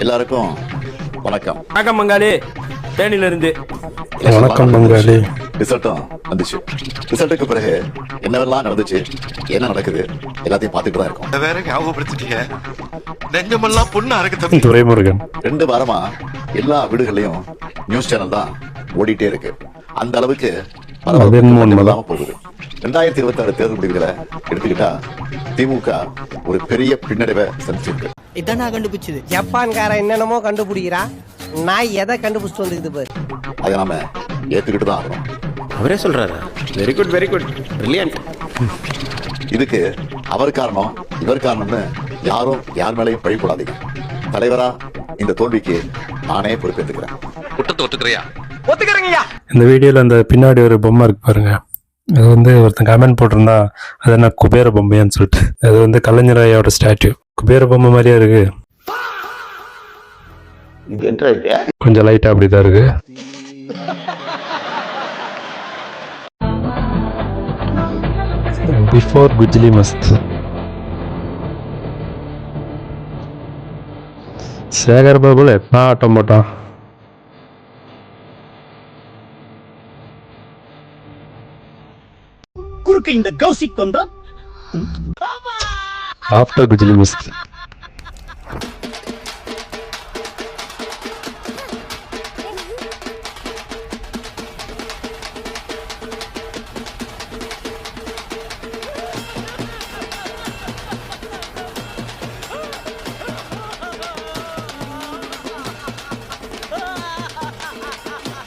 எல்லாருக்கும் வணக்கம். வணக்கம் பங்காளி, தேனில இருந்து. வணக்கம் பங்காளி. ரிசல்ட்டும் வந்துச்சு. ரிசல்ட்டுக்கு பிறகு என்னவெல்லாம் நடந்துச்சு, என்ன நடக்குது எல்லாத்தையும் பார்த்துட்டு தான் இருக்கோம். வேற ஞாபகப்படுத்திட்டீங்க, நெஞ்சமெல்லாம் பொண்ணு அறக்கு. துரைமுருகன் 2 வாரமா எல்லா வீடுகள்லயும் நியூஸ் சேனல் தான் ஓடிட்டே இருக்கு. அந்த அளவுக்கு போகுது. 2026 தேர்தல் முடிவுகளை எடுத்துக்கிட்டா திமுக ஒரு பெரிய பின்னடைவை சந்திச்சிருக்கு. இதான் நான் கண்டுபிடிச்சது. ஜப்பான்கார என்னென்னமோ கண்டுபிடிக்கிறா, நான் எதை கண்டுபிடிச்சிட்டு வந்துக்குது பாரு. அதை நாம ஏத்துக்கிட்டு தான் ஆகணும். அவரே சொல்றாரு. Very good, very good, brilliant. இதுக்கு அவர் காரணம் இவர் காரணம்னு யாரும் யார் மேலையும் பழி போடாதீங்க. தலைவரா இந்த தோல்விக்கு நானே பொறுப்பேற்றுக்கிறேன். குற்றத்தை ஒத்துக்கிறியா? ஒத்துக்கிறேங்கய்யா. இந்த வீடியோல அந்த பின்னாடி ஒரு பொம்மை இருக்கு பாருங்க. அது வந்து ஒருத்தன் கமெண்ட் போட்டிருந்தா அது என்ன குபேர பொம்மையான்னு சொல்லிட்டு. அது வந்து கலைஞராயோட ஸ்டாச்சு. குபேர பொம்மை மாதிரியா இருக்கு. கொஞ்சம் லைட்டா அப்படிதான் இருக்கு. பிஃபோர் குஜ்லி மஸ்த். சேகர் பாபுல எப்பா ஆட்டம் போட்டான். குறுக்கு இந்த கௌசிக் வந்தா ஆஃப்டர் குஜ்லி மஸ்த்.